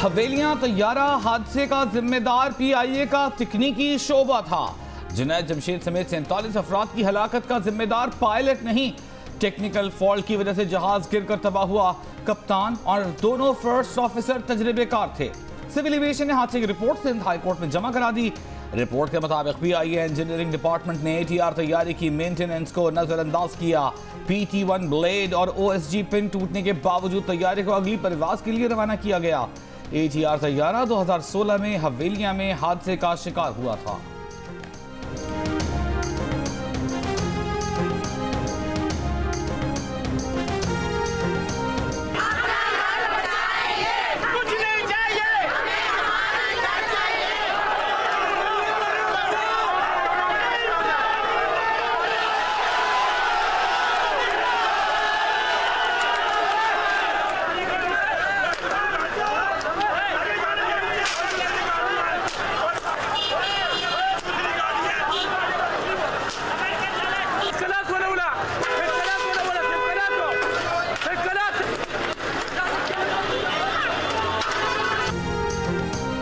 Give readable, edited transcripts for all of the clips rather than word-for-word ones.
हवेलियां तैयारा हादसे का जिम्मेदार PIA का तकनीकी शोबा था। जुनैद जमशेद समेत 47 अफराद की हलाकत का जिम्मेदार पायलट नहीं, टेक्निकल फॉल्ट की वजह से जहाज गिरकर तबाह हुआ। कप्तान और दोनों फर्स्ट ऑफिसर तजर्बेकार थे। सिविल एविएशन ने हादसे की रिपोर्ट सिंध हाई कोर्ट में जमा करा दी। रिपोर्ट के मुताबिक PIA इंजीनियरिंग डिपार्टमेंट ने ATR तैयारी की मेंटेनेंस को नजरअंदाज किया। PT1 ब्लेड और OSG पिन टूटने के बावजूद तैयारे को अगली परवाज के लिए रवाना किया गया। ATR तैयारा 2016 में हवेलिया में हादसे का शिकार हुआ था।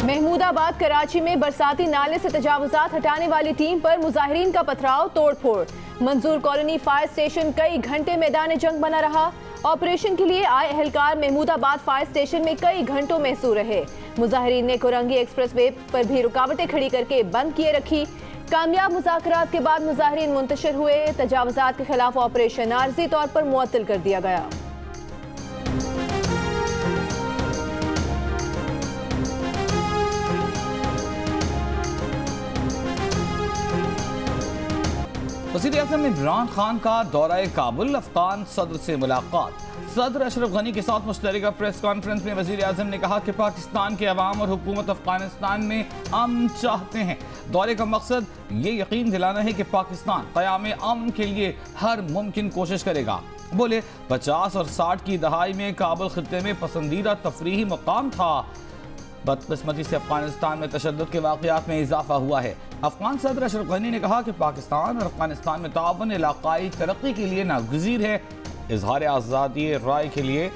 महमूदाबाद कराची में बरसाती नाले से तजावुजात हटाने वाली टीम पर मुजाहिरीन का पथराव तोड़फोड़। मंजूर कॉलोनी फायर स्टेशन कई घंटे मैदान जंग बना रहा। ऑपरेशन के लिए आए एहलकार महमूदाबाद फायर स्टेशन में कई घंटों महसूर रहे। मुजाहिरीन ने कोरंगी एक्सप्रेसवे पर भी रुकावटें खड़ी करके बंद किए रखी। कामयाब मुज़ाकरात के बाद मुजाहिरीन मुंतशिर हुए। तजावुजात के खिलाफ ऑपरेशन आर्जी तौर पर मुअत्तल कर दिया गया। वज़ीर-ए-आज़म इमरान खान का दौरा काबुल, अफगान सदर से मुलाकात। सदर अशरफ गनी के साथ मुश्तरका प्रेस कॉन्फ्रेंस में वज़ीर-ए-आज़म ने कहा कि पाकिस्तान के अवाम और हुकूमत अफगानिस्तान में अमन चाहते हैं। दौरे का मकसद ये यकीन दिलाना है कि पाकिस्तान क़याम अमन के लिए हर मुमकिन कोशिश करेगा। बोले 50 और 60 की दहाई में काबुल खित्ते में पसंदीदा तफरीही मुकाम था। बदकिस्मती से अफगानिस्तान में तशद्दुद के वाक़यात में इजाफा हुआ है। अफगान सदर अशरफ गनी ने कहा कि पाकिस्तान और अफगानिस्तान में ताउन इलाकाई तरक्की के लिए नागुज़ीर है। इजहार आज़ादी राय के लिए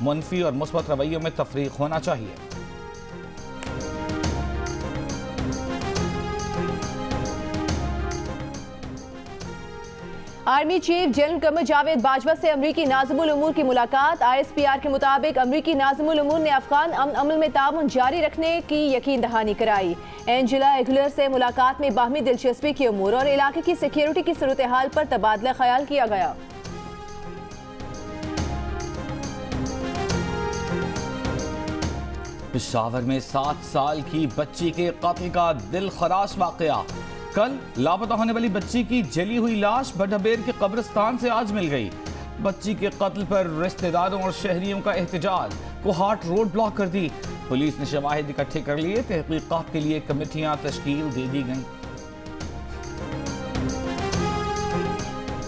मुनफी और मुस्बत रवैयों में तफरीक होना चाहिए। Army chief general Qamar Javed Bajwa से अमरीकी नाज़िमुल उमूर की मुलाकात। ISPR के मुताबिक अमरीकी नाज़िमुल उमूर ने अफगान अमल में ताउन जारी रखने की यकीन दहानी कराई। एंजेला एगुलर से मुलाकात में बाहमी दिलचस्पी के उमूर और इलाके की सिक्योरिटी की सूरत हाल पर तबादला ख्याल किया गया। पेशावर में 7 साल की बच्ची के कत्ल का दिल खराश वाकया। कल लापता होने वाली बच्ची की जली हुई लाश बडहबेर के कब्रिस्तान से आज मिल गई। बच्ची के कत्ल पर रिश्तेदारों और शहरियों का एहतजाज, कोहाट रोड ब्लॉक कर दी। पुलिस ने शवाहिद इकट्ठे कर लिए। तहकीकात के लिए कमेटियां तश्कील दे दी गईं।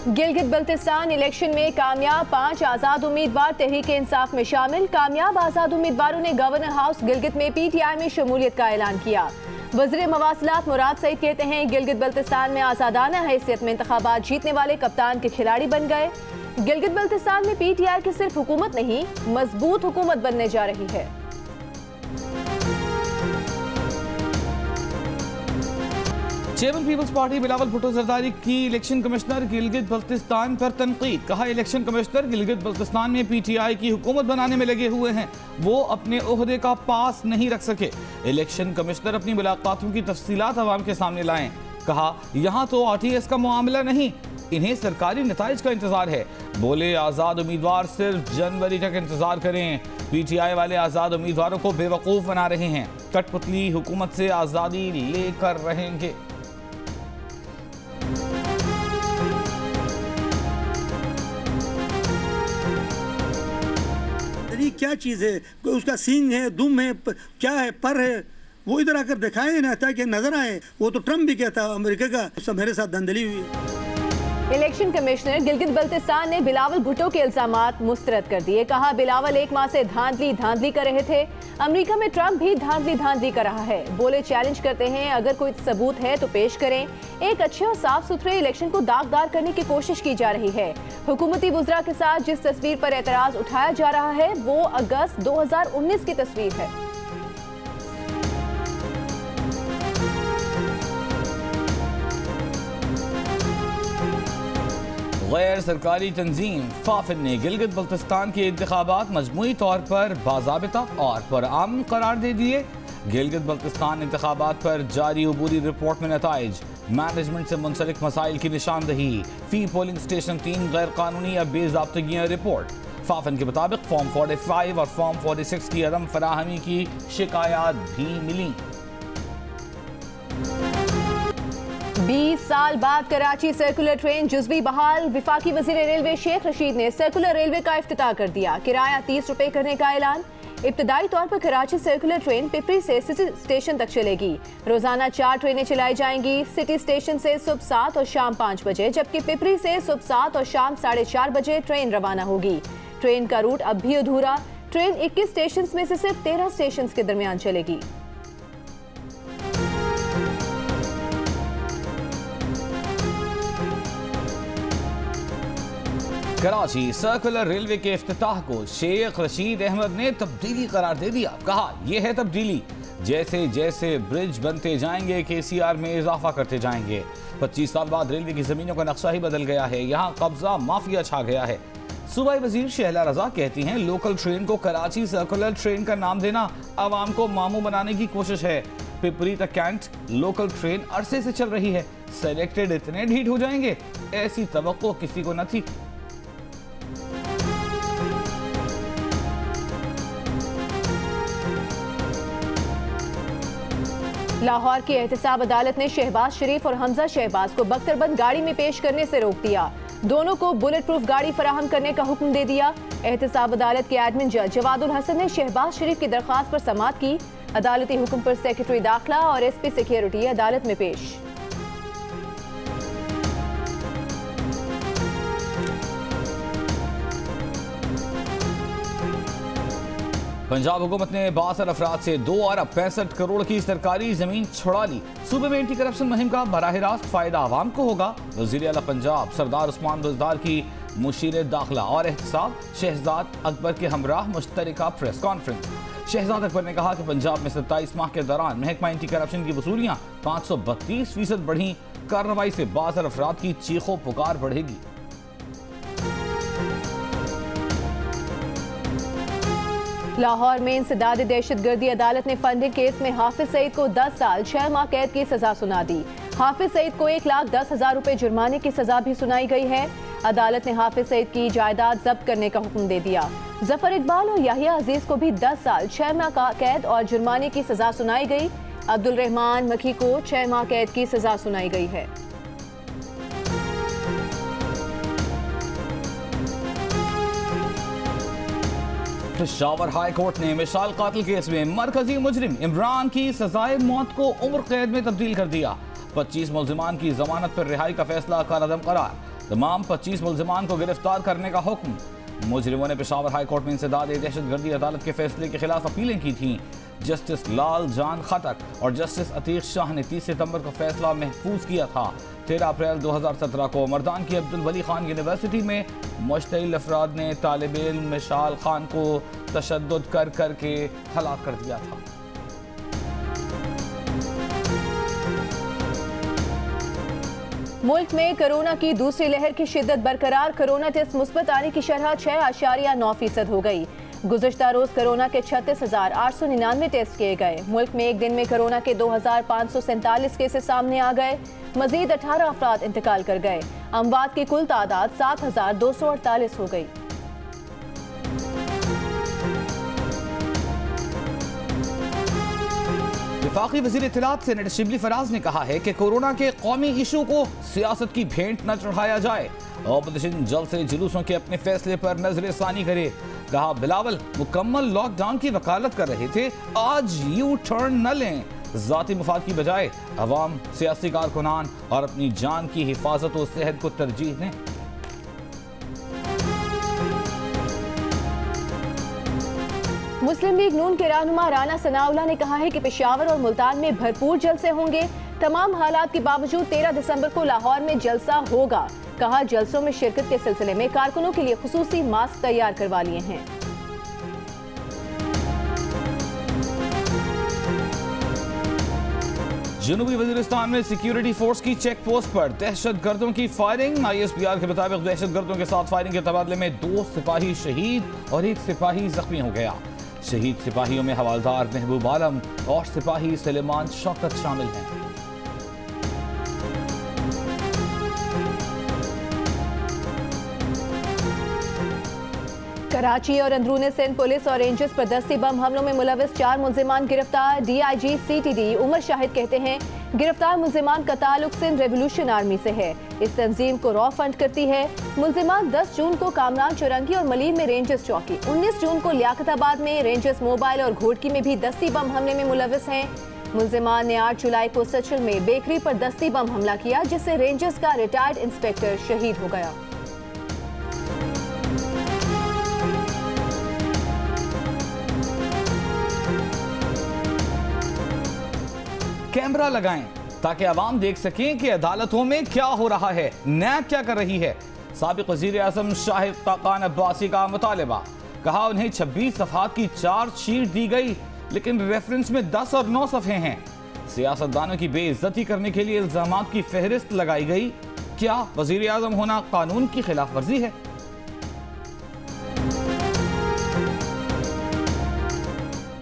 गिलगित बल्तिस्तान इलेक्शन में कामयाब 5 आज़ाद उम्मीदवार तहरीक इंसाफ में शामिल। कामयाब आज़ाद उम्मीदवारों ने गवर्नर हाउस गिलगित में PTI में शमूलियत का ऐलान किया। वज़ीर मवासिलात मुराद सईद कहते हैं गिलगित बल्तिस्तान में आज़ादाना हैसियत में इंतखाबात जीतने वाले कप्तान के खिलाड़ी बन गए। गिलगित बल्तिस्तान में PTI की सिर्फ हुकूमत नहीं, मजबूत हुकूमत बनने जा रही है। चेयरमैन पीपल्स पार्टी बिलावल भुट्टो जरदारी की इलेक्शन कमिश्नर गिलगित बल्तिस्तान पर तनकीद। कहा इलेक्शन कमिश्नर गिलगित बल्तिस्तान में PTI की हुकूमत बनाने में लगे हुए हैं, वो अपने ओहदे का पास नहीं रख सके। इलेक्शन कमिश्नर अपनी मुलाकातों की तफसीलात अवाम के सामने लाएं। कहा यहाँ तो RTS का मामला नहीं, इन्हें सरकारी नताइज का इंतजार है। बोले आज़ाद उम्मीदवार सिर्फ जनवरी तक इंतजार करें। PTI वाले आज़ाद उम्मीदवारों को बेवकूफ़ बना रहे हैं, कठपुतली हुकूमत से आज़ादी लेकर रहेंगे। क्या चीज़ है, उसका सींग है, दुम है, क्या है, पर है, वो इधर आकर दिखाए ना ताकि नजर आए। वो तो ट्रम्प भी कहता अमेरिका का, सब मेरे साथ धंधली हुई है। इलेक्शन कमिश्नर गिलगित बल्तिस्तान ने बिलावल भुट्टो के इल्जामात मुस्तरद कर दिए। कहा बिलावल 1 माह से धांधली कर रहे थे। अमेरिका में ट्रंप भी धांधली कर रहा है। बोले चैलेंज करते हैं, अगर कोई सबूत है तो पेश करें। एक अच्छे और साफ सुथरे इलेक्शन को दागदार करने की कोशिश की जा रही है। हुकूमती वुज़रा के साथ जिस तस्वीर पर एतराज उठाया जा रहा है वो अगस्त 2019 की तस्वीर है। गैर सरकारी तंजीम फाफिन ने गिलगित बल्तिस्तान के इंतखाबात मजमूई तौर पर बाज़ाबिता और पुरअमन करार दे दिए। गिलगित बल्तिस्तान इंतखाबात पर जारी अबूरी रिपोर्ट में नताइज, मैनेजमेंट से मुंसलिक मसाइल की निशानदही, फी पोलिंग स्टेशन 3 गैर कानूनी या बेज़ाब्तगियां रिपोर्ट। फाफिन के मुताबिक फॉर्म 45 और फॉर्म 46 की अदम फराहमी की शिकायत भी मिली। 20 साल बाद कराची सर्कुलर ट्रेन जुज़वी बहाल। विफाकी वज़ीर रेलवे शेख रशीद ने सर्कुलर रेलवे का इफ्तिताह कर दिया। किराया 30 रुपए करने का ऐलान। इब्तदाई तौर पर कराची सर्कुलर ट्रेन पिपरी से सिटी स्टेशन तक चलेगी। रोजाना 4 ट्रेनें चलाई जाएंगी। सिटी स्टेशन से सुबह 7 और शाम 5 बजे, जबकि पिपरी से सुबह 7 और शाम 4:30 बजे ट्रेन रवाना होगी। ट्रेन का रूट अब भी अधूरा। ट्रेन 21 स्टेशन में से सिर्फ 13 स्टेशन के दरमियान चलेगी। कराची सर्कुलर रेलवे के इफ्तिताह को शेख रशीद अहमद ने तब्दीली करार दे दिया। कहा यह है तब्दीली, जैसे जैसे ब्रिज बनते जाएंगे KCR में इजाफा करते जाएंगे। 25 साल बाद रेलवे की जमीनों का नक्शा ही बदल गया है। यहाँ कब्जा माफिया छा गया है। सूबाई वजीर शहला रजा कहती हैं लोकल ट्रेन को कराची सर्कुलर ट्रेन का नाम देना आवाम को मामू बनाने की कोशिश है। पिपरी तक कैंट लोकल ट्रेन अरसे से चल रही है। सेलेक्टेड इतने ढीठ हो जाएंगे, ऐसी तवक्को किसी को न थी। लाहौर की एहतसाब अदालत ने शहबाज शरीफ और हमजा शहबाज को बख्तरबंद गाड़ी में पेश करने से रोक दिया। दोनों को बुलेट प्रूफ गाड़ी फराहम करने का हुक्म दे दिया। एहतसाब अदालत के एडमिन जज जवादुल हसन ने शहबाज शरीफ की दरख्वास्त पर समाअत की। अदालती हुक्म पर सेक्रेटरी दाखिला और SP सिक्योरिटी अदालत में पेश। पंजाब हुकूमत ने 62 अफराद से 2 अरब 65 करोड़ की सरकारी जमीन छुड़ा ली। सूबे में एंटी करप्शन मुहिम का बराह रास्त फायदा आवाम को होगा। वज़ीर आला पंजाब सरदार उस्मान बुज़दार की मुशीर दाखिला और एहतसाब शहजाद अकबर के हमराह मुश्तरका प्रेस कॉन्फ्रेंस। शहजाद अकबर ने कहा कि पंजाब में 27 माह के दौरान महकमा एंटी करप्शन की वसूलियाँ 532% बढ़ी। कार्रवाई से 62 अफराद की चीखों पुकार बढ़ेगी। लाहौर में इंसदाद दहशतगर्दी अदालत ने फंडिंग केस में हाफिज सईद को 10 साल 6 माह कैद की सजा सुना दी। हाफिज सईद को 1,10,000 रुपए जुर्माने की सजा भी सुनाई गई है। अदालत ने हाफिज सईद की जायदाद जब्त करने का हुक्म दे दिया। जफर इकबाल और याहिया अजीज को भी 10 साल 6 माह का कैद और जुर्माने की सजा सुनाई गई। अब्दुल रहमान मखी को 6 माह कैद की सजा सुनाई गई है। पेशावर हाई कोर्ट ने मिसाल कातिल केस में मरकजी मुजरिम इमरान की सजाए मौत को उम्र कैद में तब्दील कर दिया। 25 मुल्जिमान की जमानत पर रिहाई का फैसला कारअदम करार। तमाम 25 मुल्जिमान को गिरफ्तार करने का हुक्म। मुजरिमों ने पेशावर हाई कोर्ट में इंसदाद दहशतगर्दी अदालत के फैसले के खिलाफ अपीलें की थीं। जस्टिस लाल जान खटक और जस्टिस अतीक शाह ने 30 सितंबर को फैसला महफूज किया था। 13 अप्रैल 2017 को मर्दान की अब्दुल वली खान यूनिवर्सिटी में मुश्तइल अफराद ने तालिब इल्म मिशाल खान को तशद्दुद कर करके हलाक कर दिया था। मुल्क में कोरोना की दूसरी लहर की शिद्दत बरकरार। कोरोना टेस्ट मुस्बत आने की शरह 6.9% हो गई। गुज़श्ता रोज कोरोना के 36,899 टेस्ट किए गए। मुल्क में एक दिन में कोरोना के 2,547 केसेस सामने आ गए। मजीद 18 अफराद इंतकाल कर गए। अमवात की कुल तादाद 7,248 हो गई। वफाकी वज़ीर इत्तलात सेनेटर शिबली फराज ने कहा है कि कोरोना के कौमी इशू को सियासत की भेंट न चढ़ाया जाए। ऑपोजिशन जल्द से जुलूसों के अपने फैसले पर नजरसानी करे। कहा बिलावल मुकम्मल लॉकडाउन की वकालत कर रहे थे, आज यू टर्न न लें। जाती मुफाद की बजाय अवाम, सियासी कारकुनान और अपनी जान की हिफाजत और सेहत को तरजीह दें। मुस्लिम लीग नून के रहनुमा राना सनाउल्लाह ने कहा है कि पेशावर और मुल्तान में भरपूर जलसे होंगे। तमाम हालात के बावजूद 13 दिसंबर को लाहौर में जलसा होगा। कहा जलसों में शिरकत के सिलसिले में कारकुनों के लिए खुसूसी मास्क तैयार करवा लिए हैं। जनूबी वजीरिस्तान में सिक्योरिटी फोर्स की चेक पोस्ट पर दहशतगर्दों की फायरिंग। ISPR के मुताबिक दहशतगर्दों के साथ फायरिंग के तबादले में 2 सिपाही शहीद और 1 सिपाही जख्मी हो गया। शहीद सिपाहियों में हवालदार महबूब आलम और सिपाही सलेमान शौकत शामिल हैं। कराची और अंदरूनी सिंध पुलिस और रेंजर्स पर दस्ती बम हमलों में मुलविस 4 मुल्जिमान गिरफ्तार। DIG CTD उमर शाहिद कहते हैं गिरफ्तार मुल्जिमान का ताल्लुक सिंध रेवोल्यूशन आर्मी से है। इस तंजीम को रॉ फंड करती है। मुल्जिमान 10 जून को कामरान चौरंगी और मलीर में रेंजर्स चौकी, 19 जून को लियाकताबाद में रेंजर्स मोबाइल और घोड़की में भी दस्ती बम हमले में मुलविस हैं। मुल्जिमान ने 8 जुलाई को सचल में बेकरी पर दस्ती बम हमला किया, जिससे रेंजर्स का रिटायर्ड इंस्पेक्टर शहीद हो गया। कैमरा लगाएं ताकि आवाम देख सकें कि अदालतों में क्या हो रहा है, नैब क्या कर रही है। साबिक वजीर आजम शाहिद खाकान अब्बासी का मुतालबा, कहा उन्हें 26 सफ़हात की चार्जशीट दी गई, लेकिन रेफरेंस में 10 और 9 सफ़े हैं। सियासतदानों की बेइज्जती करने के लिए इल्जामात की फहरिस्त लगाई गई। क्या वजीर आजम होना कानून की खिलाफ वर्जी है?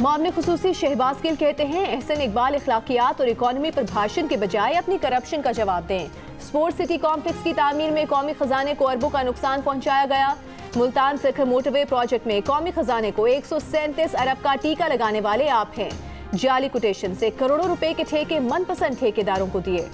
मामले खुसूसी शहबाज गिल कहते हैं एहसन इकबाल अखलाकियात और इकॉनमी पर भाषण के बजाय अपनी करप्शन का जवाब दें। स्पोर्ट्स सिटी कॉम्प्लेक्स की तामीर में कौमी खजाने को अरबों का नुकसान पहुंचाया गया। मुल्तान सिखर मोटरवे प्रोजेक्ट में कौमी खजाने को 137 अरब का टीका लगाने वाले आप हैं। जाली कोटेशन से करोड़ों रुपए के ठेके मनपसंद ठेकेदारों को दिए।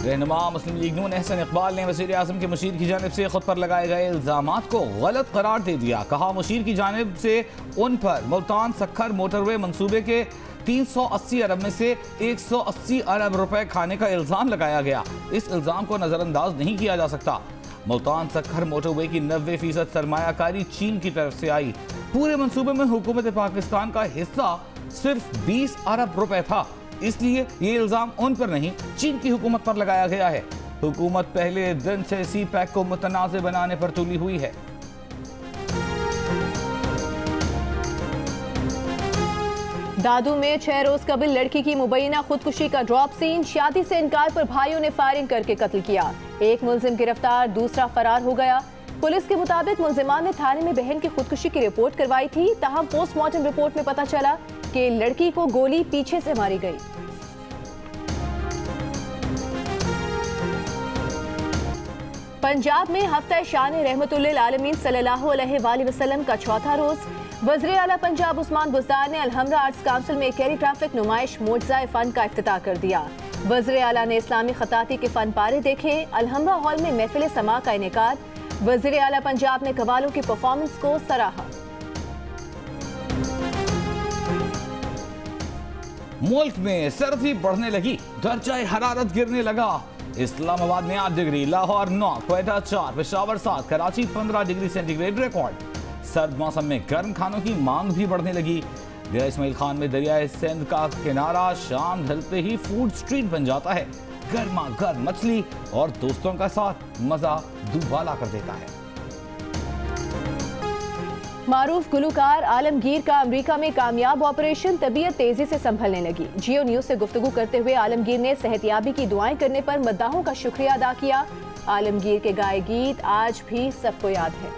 रहनुमा मुस्लिम लीग नून एहसन इकबाल ने वज़ीर आज़म के मुशीर की जानिब से खुद पर लगाए गए इल्ज़ामात को गलत करार दे दिया। कहा मुशीर की जानिब से उन पर मुल्तान सक्खर मोटरवे मंसूबे के 380 अरब में से 180 अरब रुपए खाने का इल्ज़ाम लगाया गया। इस इल्ज़ाम को नज़रअंदाज नहीं किया जा सकता। मुल्तान सक्खर मोटरवे की 90% सरमायाकारी चीन की तरफ से आई। पूरे मंसूबे में हुकूमत पाकिस्तान का हिस्सा सिर्फ 20 अरब रुपए था, इसलिए ये इल्जाम उन पर नहीं चीन की हुकूमत पर लगाया गया है। हुकूमत पहले दिन से CPEC को मुतनाज़ बनाने पर तुली हुई है। दादू में 6 रोज कबल लड़की की मुबैना खुदकुशी का ड्रॉप सीन। शादी से इनकार पर भाइयों ने फायरिंग करके कत्ल किया। एक मुलजिम गिरफ्तार, दूसरा फरार हो गया। पुलिस के मुताबिक मुलजिमान ने थाने में बहन की खुदकुशी की रिपोर्ट करवाई थी। ताहम पोस्टमार्टम रिपोर्ट में पता चला कि लड़की को गोली पीछे से मारी गई। पंजाब में हफ्ता शान रहमतुल्लिल आलमीन सल्लल्लाहु अलैहि वसल्लम का चौथा रोज। वज़ीर आला पंजाब उस्मान बुज़दार ने अलहम्रा आर्ट्स काउंसिल में कैलीग्राफिक नुमाइश मोज़ाए फन का इफ्तिताह कर दिया। वज़ीर आला ने इस्लामी खताती के फन पारे देखे। अलहम्रा हॉल में महफिल समा का इनेकाद। वज़ीर आला पंजाब ने कवालों की परफॉर्मेंस को सराहा। मुल्क में सर्दी बढ़ने लगी, दर्जा हरारत गिरने लगा। इस्लामाबाद में 8 degree, Lahore 9, Quetta 4, Peshawar 7, Karachi 15 degree centigrade record. सर्द मौसम में गर्म खानों की मांग भी बढ़ने लगी। डेरा इस्माइल खान में दरियाए सिंध का किनारा शाम ढलते ही फूड स्ट्रीट बन जाता है। गर्मा गर्म मछली और दोस्तों का साथ मजा दुबाला कर देता है। मारूफ गुलूकार आलमगीर का अमेरिका में कामयाब ऑपरेशन, तबीयत तेजी से संभलने लगी। जियो न्यूज से गुफ्तगू करते हुए आलमगीर ने सेहतयाबी की दुआएं करने पर मद्दाहों का शुक्रिया अदा किया। आलमगीर के गाए गीत आज भी सबको याद है।